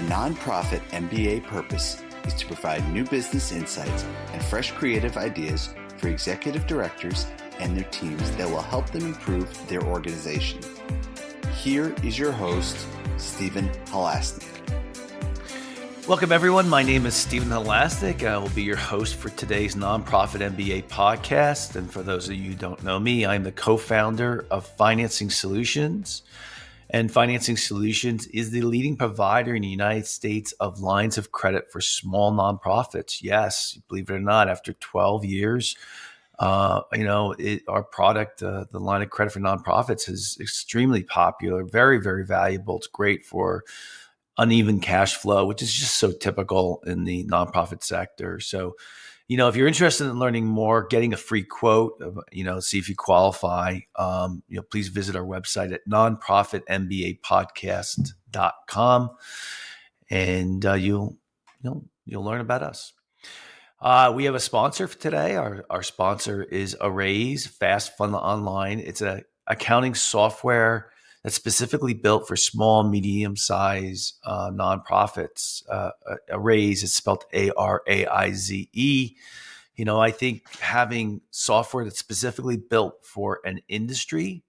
nonprofit MBA purpose is to provide new business insights and fresh creative ideas for executive directors and their teams that will help them improve their organization. Here is your host, Stephen Halasnik. Welcome, everyone. My name is Stephen Halasnik. I will be your host for today's Nonprofit MBA podcast. And for those of you who don't know me, I'm the co-founder of Financing Solutions. And Financing Solutions is the leading provider in the United States of lines of credit for small nonprofits. Yes, believe it or not, after 12 years, our product, the line of credit for nonprofits, is extremely popular, very, very valuable. It's great for uneven cash flow, which is just so typical in the nonprofit sector. So, if you're interested in learning more, getting a free quote, see if you qualify, please visit our website at nonprofitmbapodcast.com, and you'll learn about us. We have a sponsor for today. Our sponsor is Arraise Fast Fund Online. It's an accounting software that's specifically built for small, medium-sized nonprofits. Arraise is spelled A-R-A-I-Z-E. I think having software that's specifically built for an industry,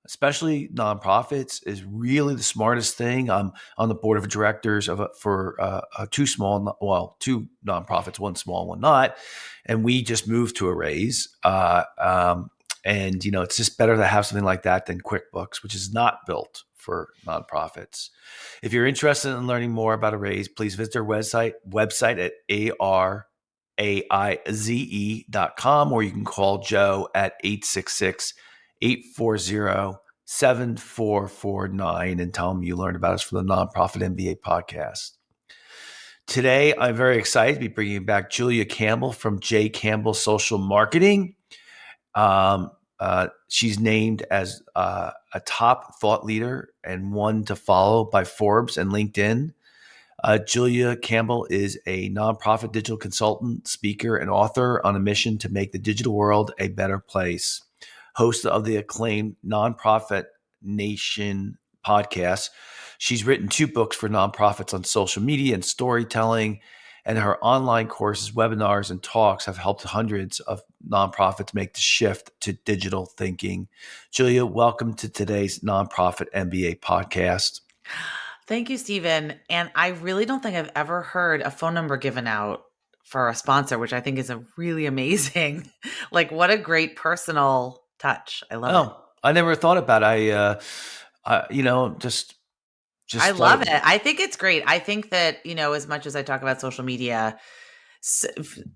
especially nonprofits, is really the smartest thing. I'm on the board of directors for two nonprofits, one small, one not, and we just moved to Arraise. And it's just better to have something like that than QuickBooks, which is not built for nonprofits. If you're interested in learning more about Arraise, please visit our website at araize.com, or you can call Joe at 866-840-7449 and tell him you learned about us from the Nonprofit MBA podcast. Today, I'm very excited to be bringing back Julia Campbell from J. Campbell Social Marketing. She's named as a top thought leader and one to follow by Forbes and LinkedIn. Julia Campbell is a nonprofit digital consultant, speaker, and author on a mission to make the digital world a better place. Host of the acclaimed Nonprofit Nation podcast. She's written 2 books for nonprofits on social media and storytelling, and her online courses, webinars, and talks have helped hundreds of nonprofits make the shift to digital thinking. Julia, welcome to today's Nonprofit MBA podcast. Thank you, Stephen. And I really don't think I've ever heard a phone number given out for a sponsor, which I think is a really amazing, what a great personal touch. I love it. I never thought about it. I love it. I think it's great. I think that, as much as I talk about social media,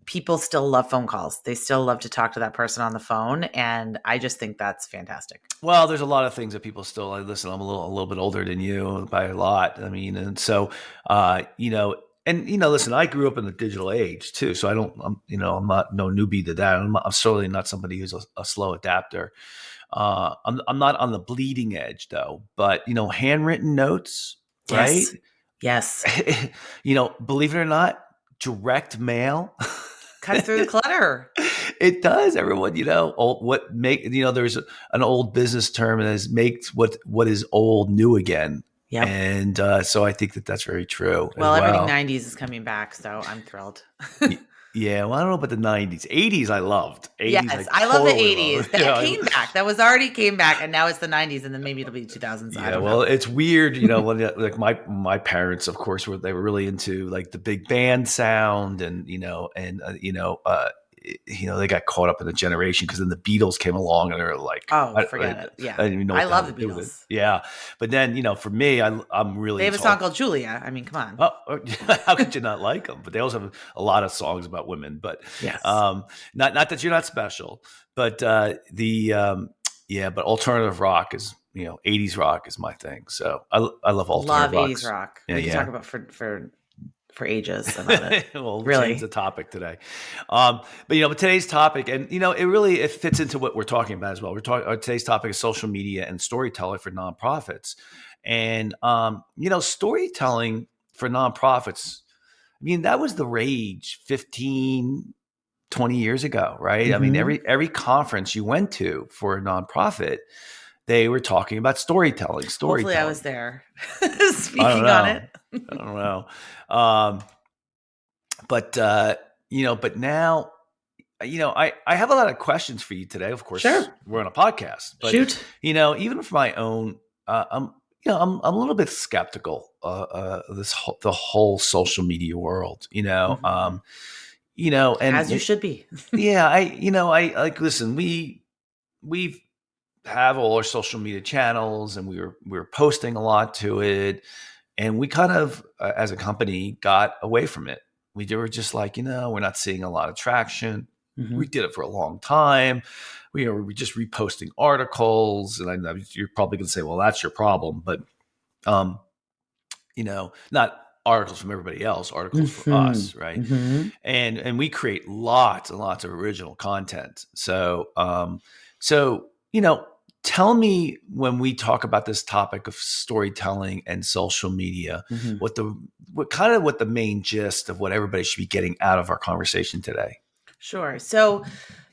people still love phone calls. They still love to talk to that person on the phone. And I just think that's fantastic. Well, there's a lot of things that people still listen. I'm a little bit older than you by a lot. I mean, and so, listen, I grew up in the digital age too. So I'm not no newbie to that. I'm certainly not somebody who's a slow adapter. I'm not on the bleeding edge though, but handwritten notes, right? Yes. Believe it or not, direct mail cuts through the clutter. It does. Everyone, there's an old business term that is makes what is old new again. Yep. And so I think that's very true. Well, everything 90s is coming back, so I'm thrilled. Yeah, well, I don't know about the 90s. 80s I loved. 80s, yes, I love the 80s. That came back. That was already came back, and now it's the 90s, and then maybe it'll be 2000s. Yeah, well, it's weird, when my parents, of course, they were really into the big band sound, and they got caught up in the generation because then the Beatles came along and they were like, forget it. Yeah, I didn't even know. I love the Beatles. Yeah, but then for me, I'm really. They have a song called Julia. I mean, come on. Oh, how could you not like them? But they also have a lot of songs about women. But yes, not that you're not special, but but alternative rock is 80s rock is my thing. So I love alternative rock. 80s rock. We can talk about for ages about it. Well, really, change the topic today. But today's topic, and it fits into what we're talking about as well. Today's topic is social media and storytelling for nonprofits, and storytelling for nonprofits. I mean, that was the rage 15, 20 years ago, right? Mm-hmm. I mean, every conference you went to for a nonprofit, they were talking about storytelling. Hopefully I was there I don't speaking know. on it. I don't know. But now, I have a lot of questions for you today. Of course, Sure. we're on a podcast, but Shoot. even for my own, I'm a little bit skeptical the whole social media world. And As you should be. yeah, I like listen. We have all our social media channels, and we were posting a lot to it, and we kind of as a company got away from it. We were just like, we're not seeing a lot of traction. We did it for a long time. We were just reposting articles, and I know you're probably going to say, well, that's your problem, but not articles from everybody else, articles for us, right? And we create lots and lots of original content. So tell me, when we talk about this topic of storytelling and social media, what the main gist of what everybody should be getting out of our conversation today. Sure. So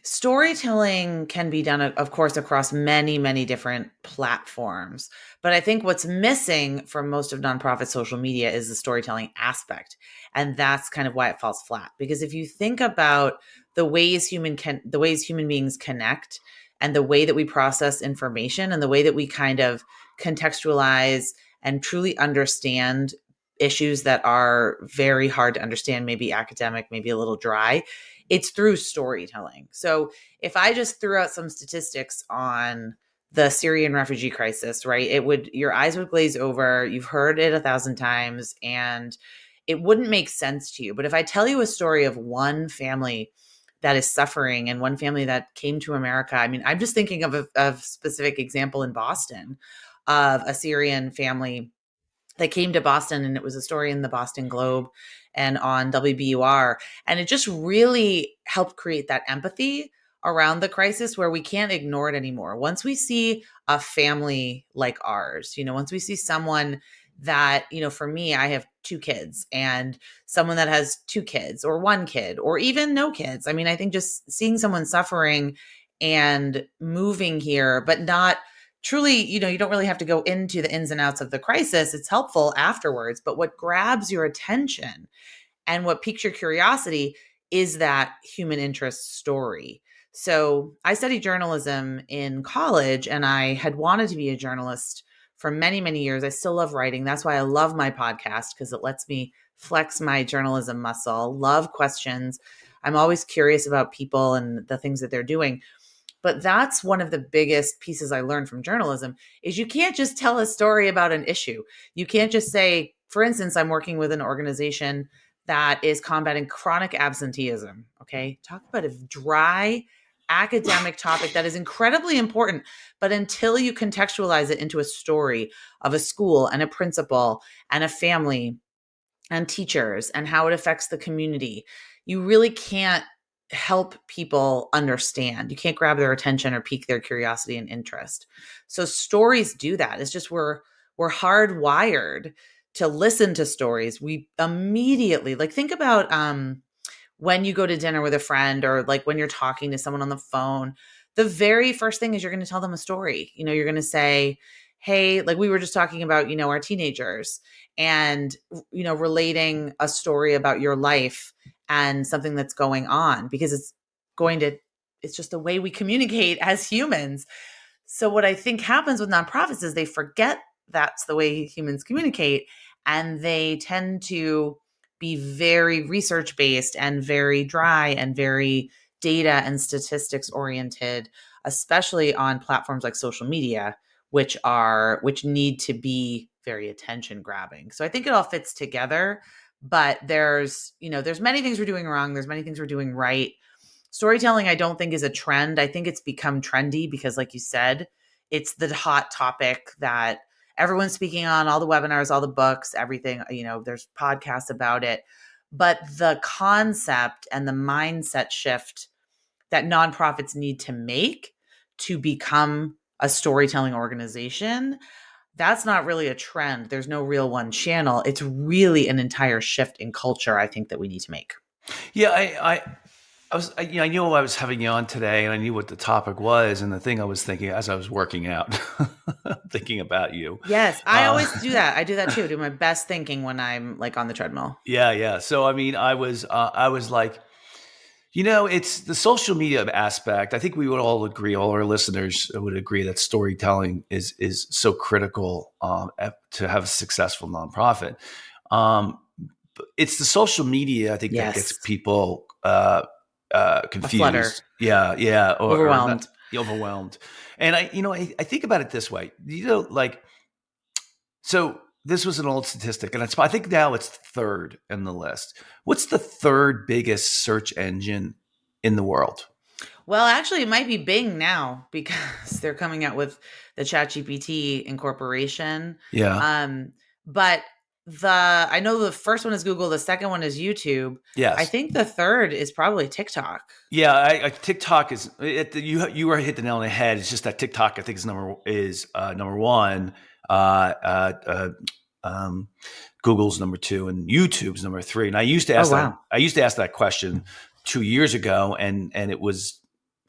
storytelling can be done, of course, across many, many different platforms. But I think what's missing from most of nonprofit social media is the storytelling aspect. And that's kind of why it falls flat. Because if you think about the ways human beings connect, and the way that we process information, and the way that we kind of contextualize and truly understand issues that are very hard to understand, maybe academic, maybe a little dry, it's through storytelling. So if I just threw out some statistics on the Syrian refugee crisis, right, your eyes would glaze over. You've heard it 1,000 times and it wouldn't make sense to you. But if I tell you a story of one family that is suffering and one family that came to America, I mean, I'm just thinking of a specific example in Boston of a Syrian family that came to Boston, and it was a story in the Boston Globe and on WBUR. And it just really helped create that empathy around the crisis where we can't ignore it anymore. Once we see a family like ours, once we see someone that, for me, I have 2 kids, and someone that has 2 kids or 1 kid or even no kids. I mean, I think just seeing someone suffering and moving here, but not truly, you don't really have to go into the ins and outs of the crisis. It's helpful afterwards. But what grabs your attention and what piques your curiosity is that human interest story. So I studied journalism in college, and I had wanted to be a journalist for many, many years. I still love writing. That's why I love my podcast, because it lets me flex my journalism muscle. Love questions. I'm always curious about people and the things that they're doing. But that's one of the biggest pieces I learned from journalism is you can't just tell a story about an issue. You can't just say, for instance, I'm working with an organization that is combating chronic absenteeism. Okay. Talk about a dry academic topic that is incredibly important. But until you contextualize it into a story of a school and a principal and a family and teachers and how it affects the community, you really can't help people understand. You can't grab their attention or pique their curiosity and interest. So stories do that. It's just we're hardwired to listen to stories. We immediately, like, think about when you go to dinner with a friend, or like when you're talking to someone on the phone, the very first thing is you're going to tell them a story. You're going to say, hey, like we were just talking about, our teenagers, and, relating a story about your life and something that's going on, because it's just the way we communicate as humans. So what I think happens with nonprofits is they forget that's the way humans communicate, and they tend to be very research based and very dry and very data and statistics oriented, especially on platforms like social media, which need to be very attention grabbing. So I think it all fits together, but there's many things we're doing wrong. There's many things we're doing right. Storytelling, I don't think, is a trend. I think it's become trendy because, like you said, it's the hot topic that everyone's speaking on, all the webinars, all the books, everything, there's podcasts about it. But the concept and the mindset shift that nonprofits need to make to become a storytelling organization, that's not really a trend. There's no real one channel. It's really an entire shift in culture, I think, that we need to make. Yeah, I knew I was having you on today, and I knew what the topic was, and the thing I was thinking as I was working out, thinking about you. Yes, I always do that. I do that too. I do my best thinking when I'm like on the treadmill. Yeah. So I mean, I was like, it's the social media aspect. I think we would all agree, all our listeners would agree that storytelling is so critical to have a successful nonprofit. It's the social media, I think, that gets Yes. people confused. Yeah, or Overwhelmed. overwhelmed. And I think about it this way. So this was an old statistic, and I think now it's third in the list. What's the third biggest search engine in the world? Well, actually, it might be Bing now because they're coming out with the ChatGPT incorporation. Yeah. But I know the first one is Google, the second one is YouTube. Yes. I think the third is probably TikTok. Yeah, TikTok is you were hit the nail on the head. It's just that TikTok, I think, is number one. Google's number two, and YouTube's number three. And I used to ask that question 2 years ago, and it was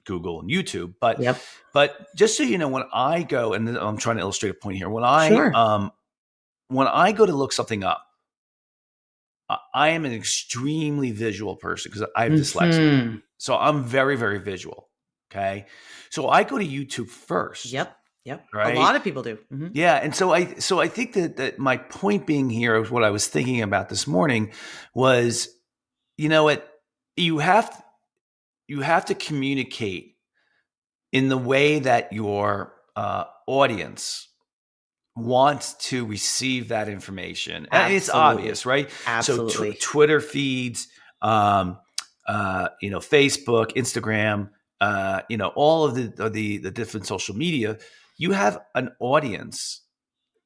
Google and YouTube. But just so you know, when I go, and I'm trying to illustrate a point here, when I go to look something up, I am an extremely visual person because I have dyslexia. So I'm very, very visual. Okay. So I go to YouTube first. Yep. Right? A lot of people do. Mm-hmm. Yeah. And so I think that my point being here, what I was thinking about this morning was, you have to communicate in the way that your audience wants to receive that information. And it's obvious, right? Absolutely. So Twitter feeds, Facebook, Instagram, all of the different social media, you have an audience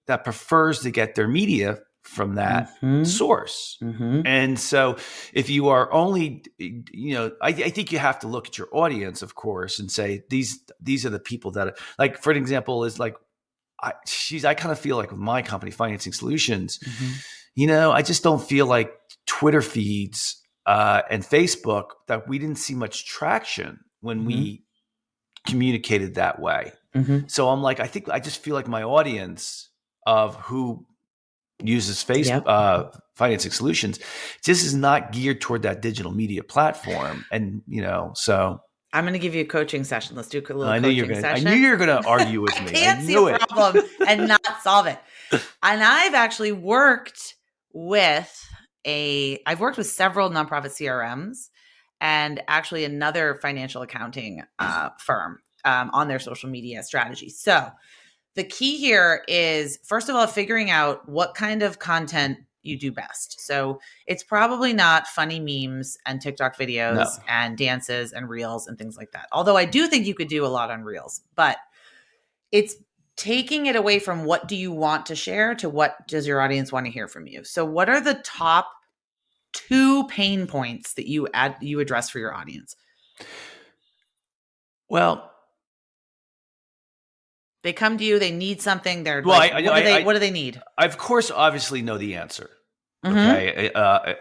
that prefers to get their media from that source. Mm-hmm. And so if you are only, I think you have to look at your audience, of course, and say, these are the people that, like, for an example, is like, I kind of feel like with my company, Financing Solutions, I just don't feel like Twitter feeds and Facebook, that we didn't see much traction when we communicated that way. So I'm like, I just feel like my audience of who uses Financing Solutions just is not geared toward that digital media platform. And, so I'm going to give you a coaching session. Let's do a little coaching session. I knew you were going to argue with me. I can't see a problem and not solve it. And I've actually worked with several nonprofit CRMs and actually another financial accounting firm on their social media strategy. So the key here is, first of all, figuring out what kind of content you do best. So it's probably not funny memes and TikTok videos and dances and reels and things like that. Although I do think you could do a lot on reels, but it's taking it away from what do you want to share to what does your audience want to hear from you. So what are the top 2 pain points that you address for your audience? Well, they come to you, they need something. What do they need? I, of course, obviously know the answer. Okay.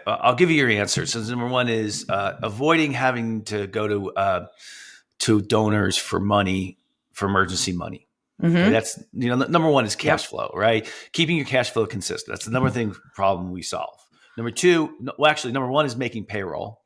I'll give you your answer. So number one is avoiding having to go to donors for money, for emergency money. Okay, that's, number one is cash flow, right? Keeping your cash flow consistent. That's the number thing problem we solve. Number one is making payroll.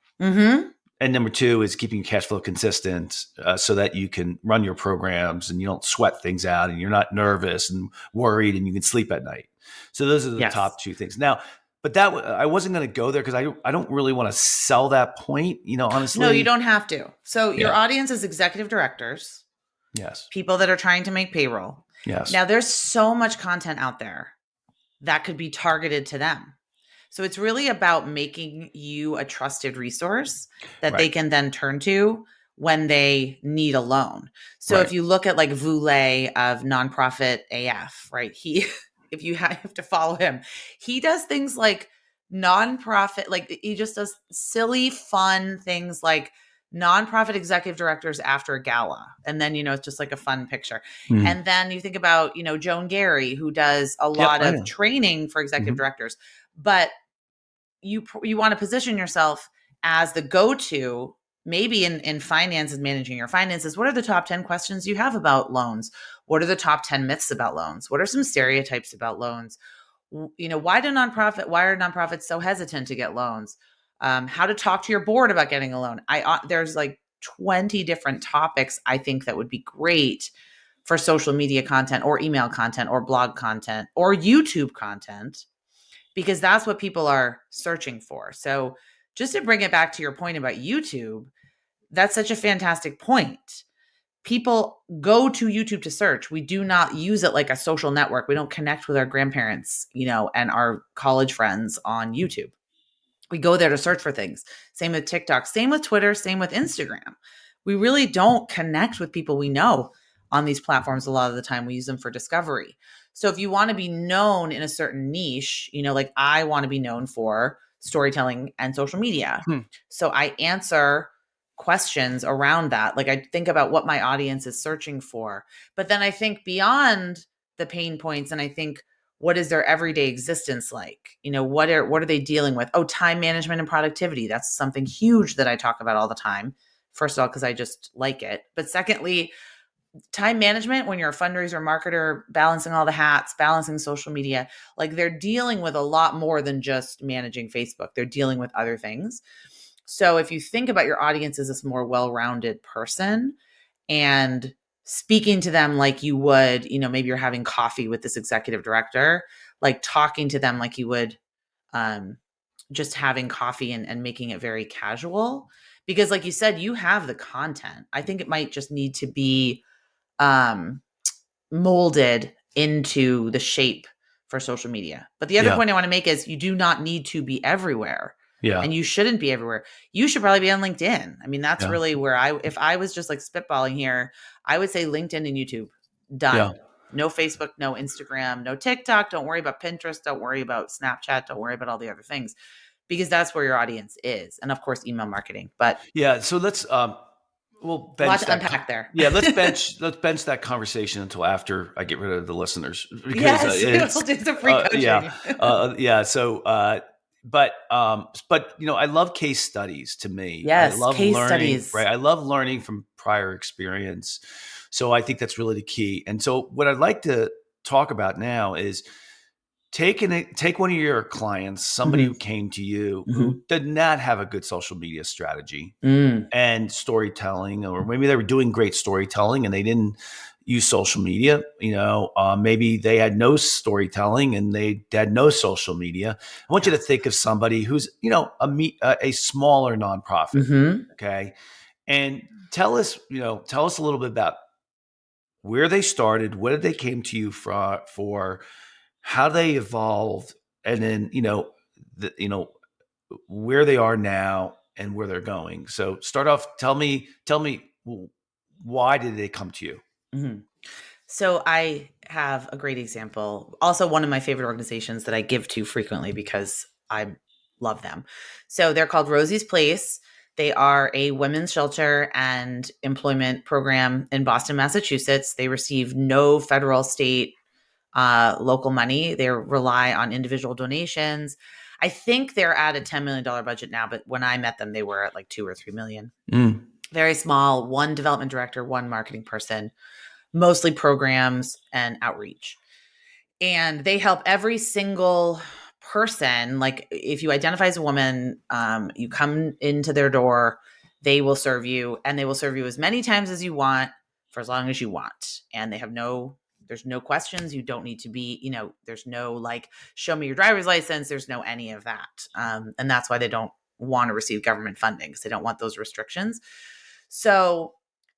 And number 2 is keeping your cash flow consistent so that you can run your programs and you don't sweat things out and you're not nervous and worried and you can sleep at night. So those are the top 2 things. Now, but I wasn't going to go there because I don't really want to sell that point, honestly. No, you don't have to. So your audience is executive directors. Yes. People that are trying to make payroll. Yes. Now, there's so much content out there that could be targeted to them. So it's really about making you a trusted resource that they can then turn to when they need a loan. So if you look at like Voulay of Nonprofit AF, right? If you have to follow him, he does things like nonprofit, like he just does silly, fun things like nonprofit executive directors after a gala. And then, it's just like a fun picture. And then you think about, Joan Gary, who does a lot of training for executive directors, but you want to position yourself as the go-to maybe in finances, managing your finances, what are the top 10 questions you have about loans? What are the top 10 myths about loans? What are some stereotypes about loans? Why are nonprofits so hesitant to get loans? How to talk to your board about getting a loan. There's like 20 different topics I think that would be great for social media content or email content or blog content or YouTube content, because that's what people are searching for. So just to bring it back to your point about YouTube, that's such a fantastic point. People go to YouTube to search. We do not use it like a social network. We don't connect with our grandparents, and our college friends on YouTube. We go there to search for things. Same with TikTok, same with Twitter, same with Instagram. We really don't connect with people we know on these platforms. A lot of the time we use them for discovery. So if you want to be known in a certain niche, like I want to be known for storytelling and social media. So I answer questions around that. Like I think about what my audience is searching for, but then I think beyond the pain points, and I think, what is their everyday existence like? What are they dealing with? Oh, time management and productivity. That's something huge that I talk about all the time. First of all, because I just like it. But secondly, time management, when you're a fundraiser, marketer, balancing all the hats, balancing social media, like they're dealing with a lot more than just managing Facebook. They're dealing with other things. So if you think about your audience as this more well-rounded person and speaking to them like you would, maybe you're having coffee with this executive director, like talking to them like you would just having coffee and making it very casual. Because like you said, you have the content. I think it might just need to be molded into the shape for social media. But the other point I want to make is you do not need to be everywhere. Yeah. And you shouldn't be everywhere. You should probably be on LinkedIn. I mean, that's really where if I was just like spitballing here, I would say LinkedIn and YouTube. Done. Yeah. No Facebook, no Instagram, no TikTok. Don't worry about Pinterest. Don't worry about Snapchat. Don't worry about all the other things, because that's where your audience is. And of course, email marketing. But yeah, so let's we'll bench a lot to unpack there. Yeah, let's bench that conversation until after I get rid of the listeners. Because yes, it's a free coaching. Yeah. So, but I love case studies. To me, yes, I love case learning. Studies. Right, I love learning from prior experience. So I think that's really the key. And so what I'd like to talk about now is take one of your clients, somebody who came to you who did not have a good social media strategy and storytelling, or maybe they were doing great storytelling and they didn't use social media. Maybe they had no storytelling and they had no social media. I want you to think of somebody who's, a smaller nonprofit. Okay. And tell us a little bit about where they started, what did they came to you for, how they evolved, and then, where they are now and where they're going. So start off, tell me why did they come to you? So I have a great example. Also, one of my favorite organizations that I give to frequently because I love them. So they're called Rosie's Place. They are a women's shelter and employment program in Boston, Massachusetts. They receive no federal, state, local money. They rely on individual donations. I think they're at a $10 million budget now, but when I met them, they were at like $2 or $3 million. Very small, one development director, one marketing person, mostly programs and outreach. And they help every single person. Like if you identify as a woman, you come into their door, they will serve you, and they will serve you as many times as you want for as long as you want. And they have there's no questions. You don't need to be, there's no like, show me your driver's license. There's no any of that. And that's why they don't want to receive government funding, because they don't want those restrictions. So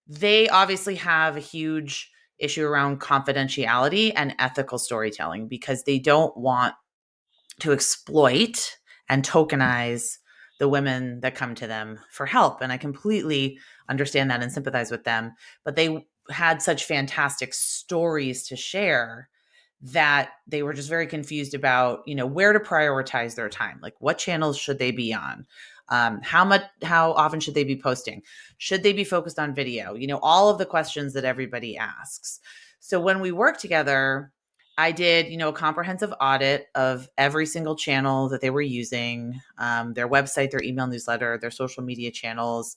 they obviously have a huge issue around confidentiality and ethical storytelling, because they don't want to exploit and tokenize the women that come to them for help. And I completely understand that and sympathize with them. But they had such fantastic stories to share that they were just very confused about, where to prioritize their time. Like, what channels should they be on? How often should they be posting? Should they be focused on video? All of the questions that everybody asks. So when we worked together, I did, a comprehensive audit of every single channel that they were using, their website, their email newsletter, their social media channels.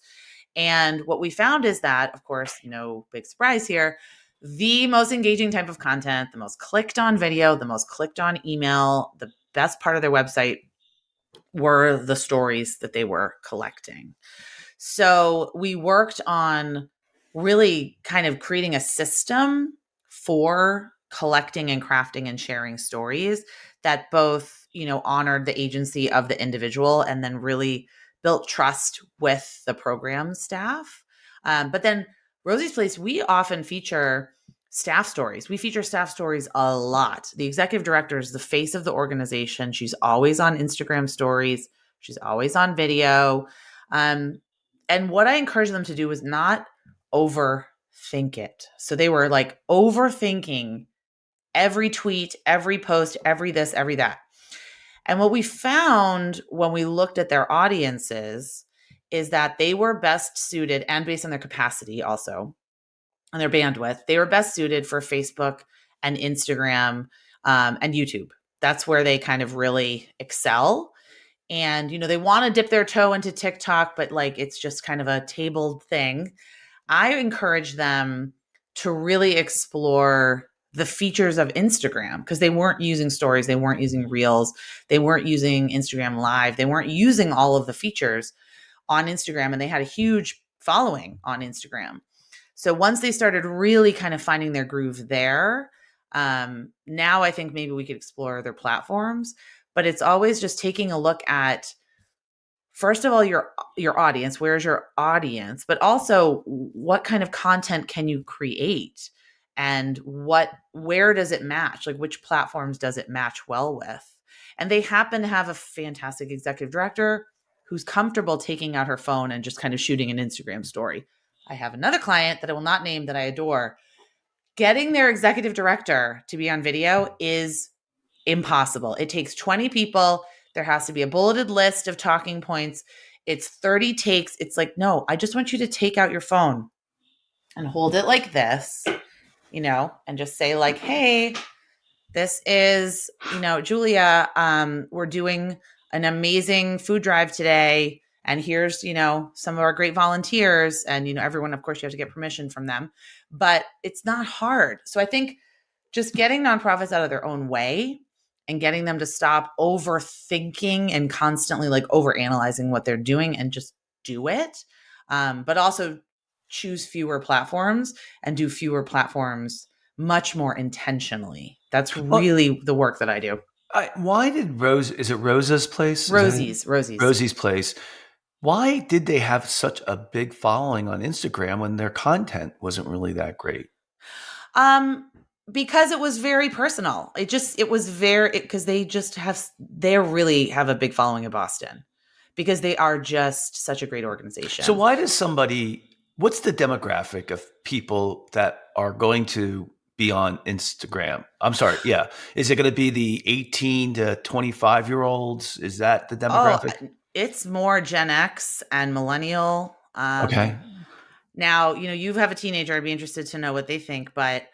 And what we found is that, of course, no big surprise here, the most engaging type of content, the most clicked on video, the most clicked on email, the best part of their website were the stories that they were collecting. So we worked on really kind of creating a system for collecting and crafting and sharing stories that both, honored the agency of the individual and then really built trust with the program staff. But then Rosie's Place, we often feature staff stories. We feature staff stories a lot. The executive director is the face of the organization. She's always on Instagram stories. She's always on video. And what I encourage them to do is not overthink it. So they were like overthinking every tweet, every post, every this, every that. And what we found when we looked at their audiences is that they were best suited, and based on their capacity also, and their bandwidth, they were best suited for Facebook and Instagram and YouTube. That's where they kind of really excel. And, they want to dip their toe into TikTok, but like it's just kind of a tabled thing. I encourage them to really explore the features of Instagram because they weren't using stories, they weren't using reels, they weren't using Instagram Live, they weren't using all of the features on Instagram, and they had a huge following on Instagram. So once they started really kind of finding their groove there, now I think maybe we could explore other platforms. But it's always just taking a look at, first of all, your audience. Where's your audience? But also, what kind of content can you create? And where does it match? Like, which platforms does it match well with? And they happen to have a fantastic executive director who's comfortable taking out her phone and just kind of shooting an Instagram story. I have another client that I will not name that I adore. Getting their executive director to be on video is impossible. It takes 20 people. There has to be a bulleted list of talking points. It's 30 takes. It's like, no, I just want you to take out your phone and hold it like this, and just say like, hey, this is, Julia, we're doing an amazing food drive today. And here's, some of our great volunteers. And, everyone, of course, you have to get permission from them. But it's not hard. So I think just getting nonprofits out of their own way and getting them to stop overthinking and constantly like overanalyzing what they're doing and just do it. But also choose fewer platforms and do fewer platforms much more intentionally. That's really the work that I do. Why did is it Rosa's Place? Rosie's Place. Why did they have such a big following on Instagram when their content wasn't really that great? Because it was very personal. Because they really have a big following in Boston because they are just such a great organization. So why does what's the demographic of people that are going to be on Instagram? I'm sorry. Yeah. Is it going to be the 18 to 25 year olds? Is that the demographic? Oh, it's more Gen X and millennial. Okay. Now, you have a teenager. I'd be interested to know what they think, but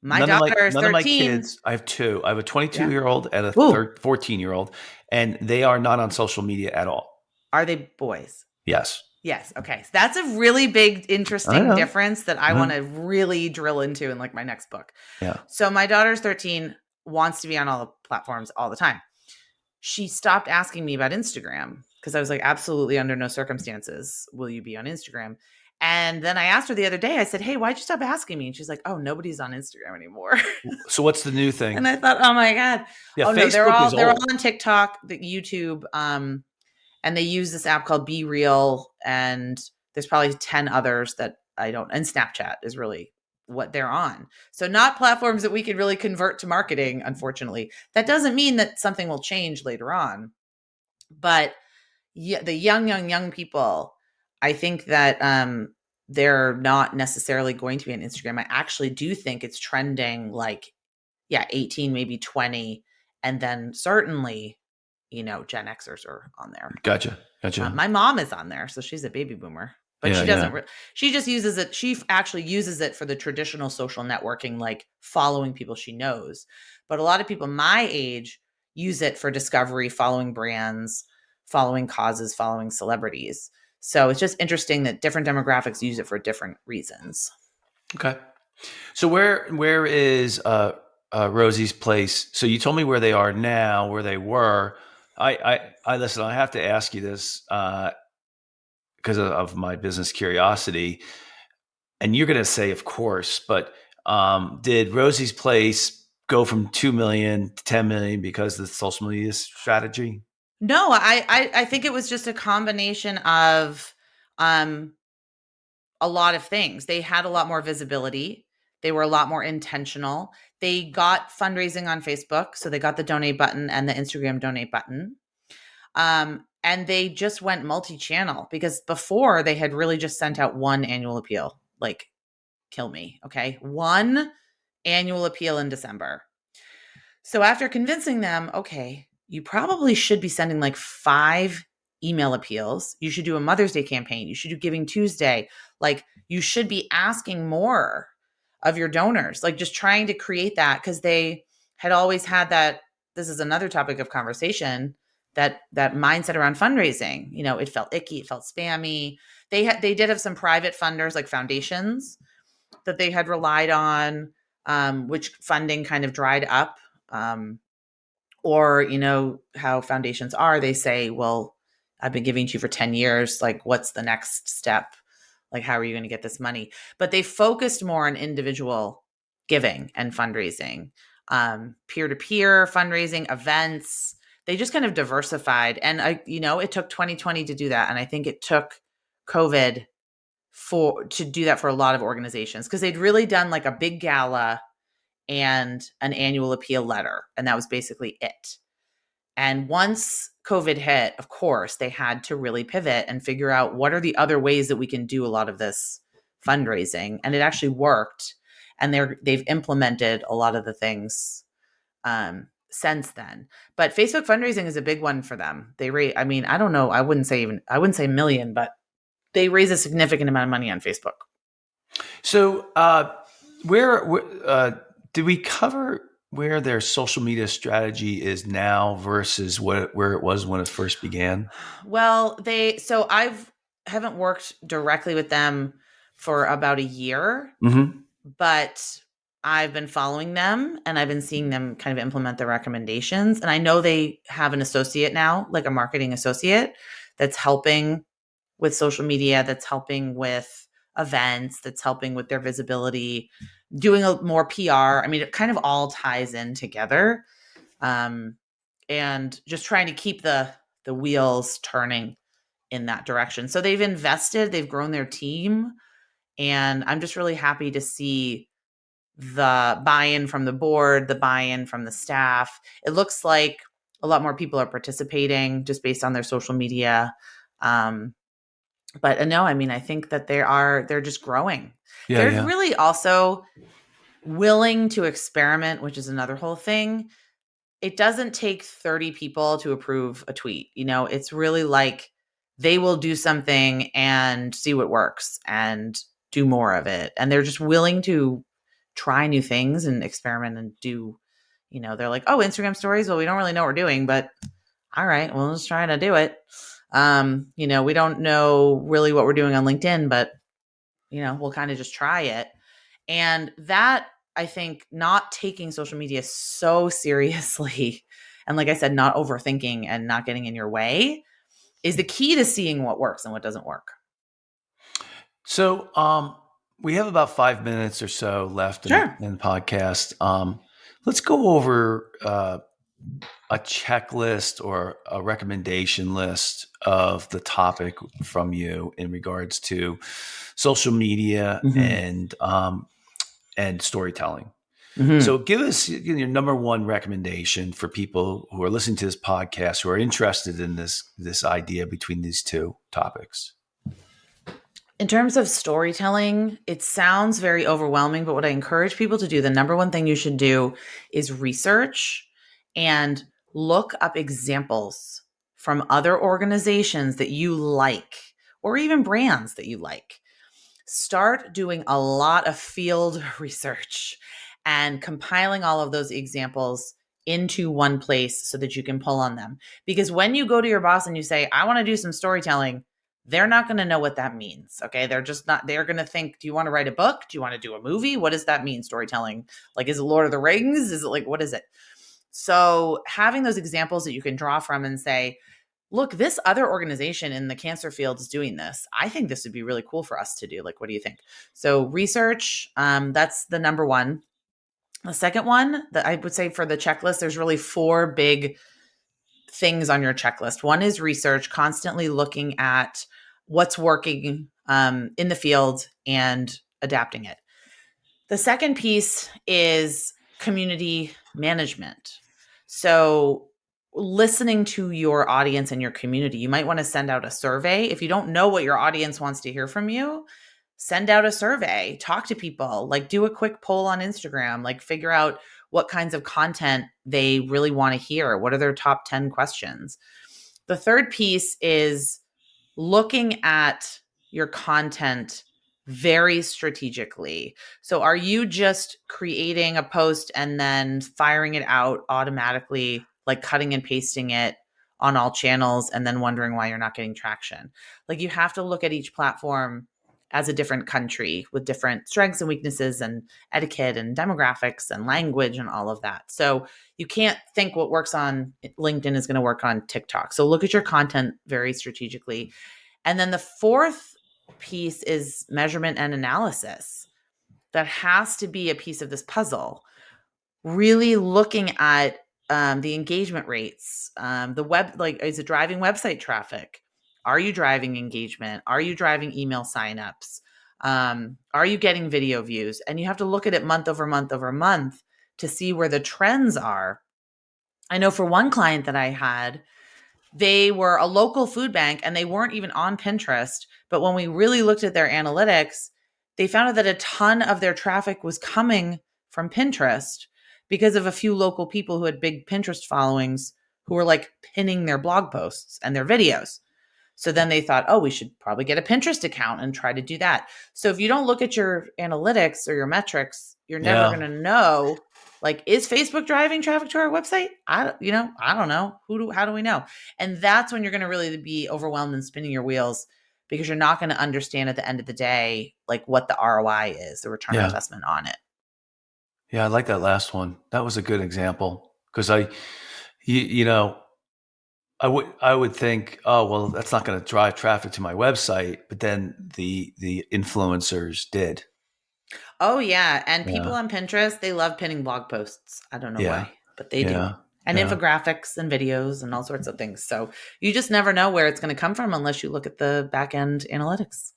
my daughter is 13. None of my kids, I have two. I have a 22-year-old and a 14-year-old, and they are not on social media at all. Are they boys? Yes. Yes. Okay. So that's a really big, interesting difference that I want to really drill into in like my next book. Yeah. So my daughter's 13, wants to be on all the platforms all the time. She stopped asking me about Instagram because I was like, absolutely under no circumstances will you be on Instagram. And then I asked her the other day, I said, hey, why'd you stop asking me? And she's like, oh, nobody's on Instagram anymore. So what's the new thing? And I thought, oh my God. Yeah, Facebook they're all on TikTok, the YouTube, and they use this app called Be Real. And there's probably 10 others that I don't, and Snapchat is really what they're on. So not platforms that we can really convert to marketing, unfortunately. That doesn't mean that something will change later on. But yeah, the young people, I think that they're not necessarily going to be on Instagram. I actually do think it's trending 18, maybe 20. And then certainly, Gen Xers are on there. Gotcha. My mom is on there. So she's a baby boomer. But she doesn't. She just uses it. She actually uses it for the traditional social networking, like following people she knows. But a lot of people my age use it for discovery, following brands, following causes, following celebrities. So it's just interesting that different demographics use it for different reasons. Okay. So where is Rosie's Place? So you told me where they are now, where they were. I listen. I have to ask you this because of my business curiosity, and you're going to say, of course. But did Rosie's Place go from 2 million to 10 million because of the social media strategy? No, I think it was just a combination of a lot of things. They had a lot more visibility. They were a lot more intentional. They got fundraising on Facebook. So they got the donate button and the Instagram donate button. And they just went multi-channel because before they had really just sent out one annual appeal, like kill me. Okay. One annual appeal in December. So after convincing them, okay, you probably should be sending like 5 email appeals. You should do a Mother's Day campaign. You should do Giving Tuesday. Like you should be asking more of your donors, like just trying to create that because they had always had that. This is another topic of conversation, that mindset around fundraising. You know, it felt icky, it felt spammy. They did have some private funders like foundations that they had relied on, which funding kind of dried up. Or, you know, how foundations are, they say, well, I've been giving to you for 10 years. Like, what's the next step? Like, how are you going to get this money? But they focused more on individual giving and fundraising, peer-to-peer fundraising, events. They just kind of diversified. And it took 2020 to do that. And I think it took COVID to do that for a lot of organizations because they'd really done like a big gala and an annual appeal letter. And that was basically it. And once COVID hit, of course, they had to really pivot and figure out what are the other ways that we can do a lot of this fundraising. And it actually worked. And they've implemented a lot of the things since then. But Facebook fundraising is a big one for them. I don't know. I wouldn't say a million, but they raise a significant amount of money on Facebook. So did we cover where their social media strategy is now versus where it was when it first began? Well, I haven't worked directly with them for about a year, but I've been following them and I've been seeing them kind of implement the recommendations. And I know they have an associate now, like a marketing associate that's helping with social media, that's helping with events, that's helping with their visibility, doing more PR. I mean, it kind of all ties in together, and just trying to keep the wheels turning in that direction. So they've invested, they've grown their team, and I'm just really happy to see the buy-in from the board, the buy-in from the staff. It looks like a lot more people are participating just based on their social media. But no, I mean, I think that they're just growing. They're really also willing to experiment, which is another whole thing. It doesn't take 30 people to approve a tweet. You know, it's really like they will do something and see what works and do more of it. And they're just willing to try new things and experiment and do, they're like, oh, Instagram stories. Well, we don't really know what we're doing, but all right, well, let's try to do it. We don't know really what we're doing on LinkedIn, but, we'll kind of just try it. And that, I think, not taking social media so seriously, and like I said, not overthinking and not getting in your way is the key to seeing what works and what doesn't work. So we have about 5 minutes or so left in the podcast. Let's go over a checklist or a recommendation list of the topic from you in regards to social media and storytelling. So give us your number one recommendation for people who are listening to this podcast, who are interested in this idea between these two topics. In terms of storytelling, it sounds very overwhelming, but what I encourage people to do, the number one thing you should do is research and look up examples from other organizations that you like, or even brands that you like. Start doing a lot of field research and compiling all of those examples into one place so that you can pull on them. Because when you go to your boss and you say, I want to do some storytelling, they're not going to know what that means. Okay. They're just not, they're going to think, do you want to write a book? Do you want to do a movie? What does that mean? Storytelling? Like, is it Lord of the Rings? Is it like, what is it? So having those examples that you can draw from and say, look, this other organization in the cancer field is doing this. I think this would be really cool for us to do. Like, what do you think? So research, that's the number one. The second one that I would say for the checklist, there's really 4 big things on your checklist. One is research, constantly looking at what's working in the field and adapting it. The second piece is community management. So listening to your audience and your community, you might want to send out a survey. If you don't know what your audience wants to hear from you, send out a survey, talk to people, like do a quick poll on Instagram, like figure out what kinds of content they really want to hear. What are their top 10 questions? The third piece is looking at your content very strategically. So are you just creating a post and then firing it out automatically, like cutting and pasting it on all channels and then wondering why you're not getting traction? Like, you have to look at each platform as a different country with different strengths and weaknesses and etiquette and demographics and language and all of that. So you can't think what works on LinkedIn is going to work on TikTok. So look at your content very strategically. And then the fourth piece is measurement and analysis. That has to be a piece of this puzzle. Really looking at the engagement rates, the web, like, is it driving website traffic? Are you driving engagement? Are you driving email signups? Are you getting video views? And you have to look at it month over month over month to see where the trends are. I know for one client that I had, they were a local food bank and they weren't even on Pinterest. But when we really looked at their analytics, they found out that a ton of their traffic was coming from Pinterest because of a few local people who had big Pinterest followings who were like pinning their blog posts and their videos. So then they thought, oh, we should probably get a Pinterest account and try to do that. So if you don't look at your analytics or your metrics, you're never going to know, like, is Facebook driving traffic to our website? I don't know. How do we know? And that's when you're going to really be overwhelmed and spinning your wheels, because you're not going to understand at the end of the day, like, what the ROI is, the return on investment on it. Yeah, I like that last one. That was a good example, because I would think, oh, well, that's not going to drive traffic to my website, but then the influencers did. Oh yeah, and people on Pinterest, they love pinning blog posts. I don't know why, but they do. And infographics and videos and all sorts of things. So you just never know where it's going to come from unless you look at the back end analytics.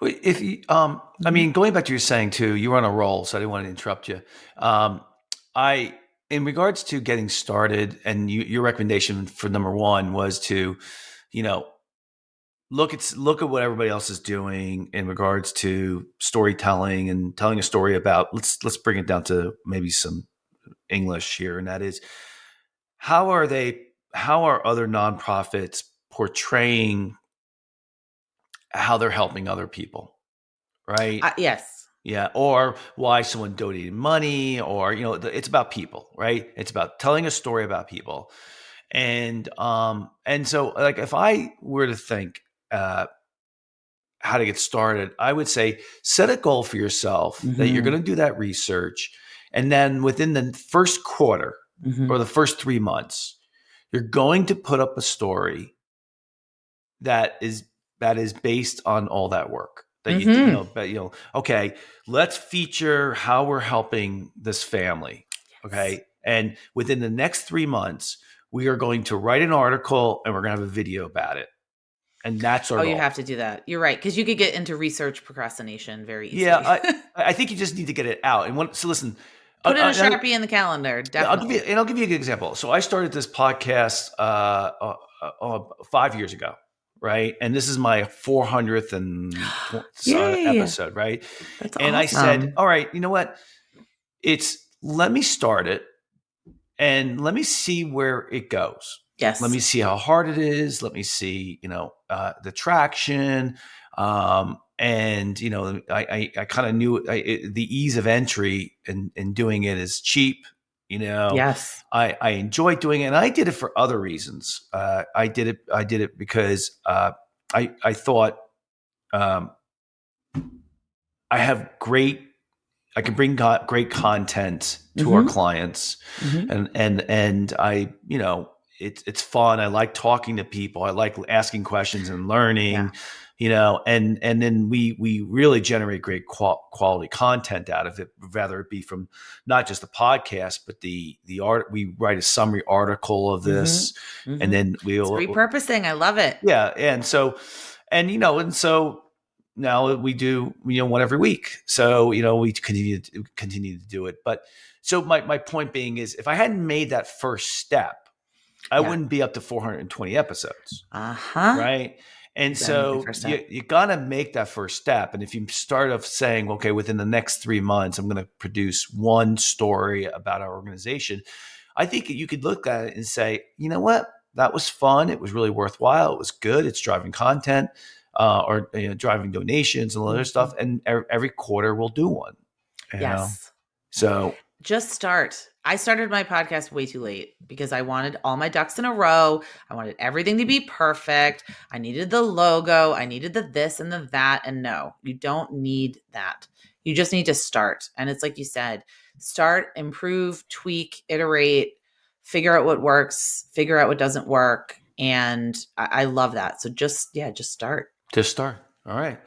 If you, I mean, going back to your saying too, you were on a roll, so I didn't want to interrupt you. In regards to getting started, and your recommendation for number one was to, look at what everybody else is doing in regards to storytelling and telling a story about. Let's bring it down to maybe some English here, and that is, how are other nonprofits portraying how they're helping other people, right? Yes. Yeah. Or why someone donated money, or, it's about people, right? It's about telling a story about people. And so, like, if I were to think how to get started, I would say, set a goal for yourself that you're going to do that research. And then within the first quarter or the first 3 months, you're going to put up a story that is based on all that work that okay, let's feature how we're helping this family. Okay. And within the next 3 months, we are going to write an article and we're going to have a video about it. And that's our goal. You have to do that. You're right. Because you could get into research procrastination very easily. Yeah. I think you just need to get it out. And so listen, put in a Sharpie in the calendar. Definitely. I'll give you a good example. So I started this podcast 5 years ago. Right. And this is my 400th episode. Right. That's and awesome. I said, all right, you know what? Let me start it and let me see where it goes. Yes. Let me see how hard it is. Let me see, the traction. I kind of knew the ease of entry and doing it is cheap. Yes. I enjoy doing it, and I did it for other reasons. I did it because I thought I have I can bring great content to our clients, and I, it's fun. I like talking to people. I like asking questions and learning, and then we really generate great quality content out of it, whether it be from not just the podcast, but the art. We write a summary article of this, and then we'll repurposing. I love it. Yeah, and so now we do one every week. So we continue to do it. But so my point being is, if I hadn't made that first step, I wouldn't be up to 420 episodes. Right. And so you got to make that first step. And if you start off saying, okay, within the next 3 months, I'm going to produce one story about our organization, I think you could look at it and say, you know what, that was fun. It was really worthwhile. It was good. It's driving content. Or driving donations and all other stuff, and every quarter we'll do one. Yes. So just start. I started my podcast way too late because I wanted all my ducks in a row. I wanted everything to be perfect. I needed the logo. I needed the this and the that. And no, you don't need that. You just need to start. And it's like you said, start, improve, tweak, iterate, figure out what works, figure out what doesn't work. And I love that. So just start. Just start. All right.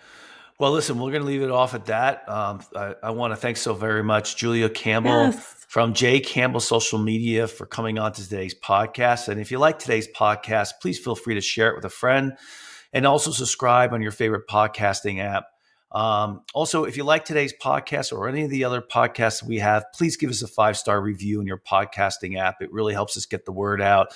Well, listen, we're going to leave it off at that. I want to thank so very much Julia Campbell from J Campbell Social Media for coming on to today's podcast. And if you like today's podcast, please feel free to share it with a friend, and also subscribe on your favorite podcasting app. Also, if you like today's podcast or any of the other podcasts we have, please give us a 5-star review in your podcasting app. It really helps us get the word out.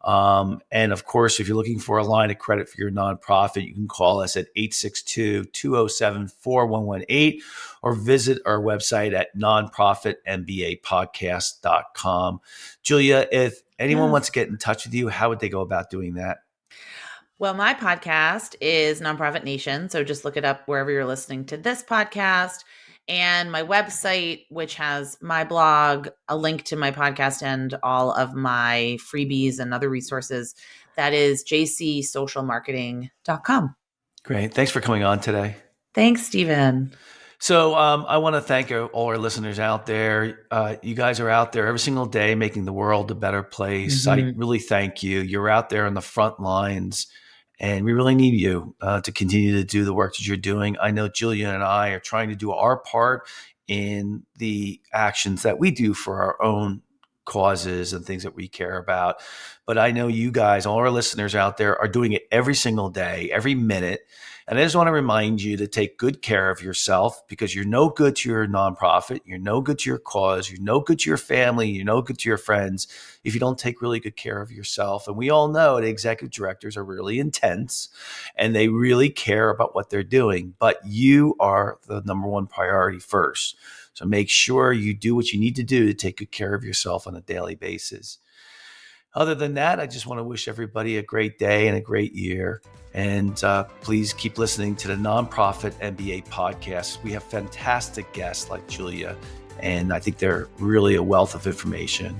And of course, if you're looking for a line of credit for your nonprofit, you can call us at 862-207-4118 or visit our website at nonprofitmbapodcast.com. Julia, if anyone wants to get in touch with you, how would they go about doing that? Well, my podcast is Nonprofit Nation. So just look it up wherever you're listening to this podcast. And my website, which has my blog, a link to my podcast, and all of my freebies and other resources, that is jcsocialmarketing.com. Great. Thanks for coming on today. Thanks, Stephen. So I want to thank all our listeners out there. You guys are out there every single day making the world a better place. I really thank you. You're out there on the front lines. And we really need you to continue to do the work that you're doing. I know Julia and I are trying to do our part in the actions that we do for our own causes and things that we care about. But I know you guys, all our listeners out there, are doing it every single day, every minute. And I just want to remind you to take good care of yourself, because you're no good to your nonprofit. You're no good to your cause. You're no good to your family. You're no good to your friends if you don't take really good care of yourself. And we all know that executive directors are really intense and they really care about what they're doing. But you are the number one priority first. So make sure you do what you need to do to take good care of yourself on a daily basis. Other than that, I just want to wish everybody a great day and a great year. And please keep listening to the Nonprofit MBA podcast. We have fantastic guests like Julia, and I think they're really a wealth of information.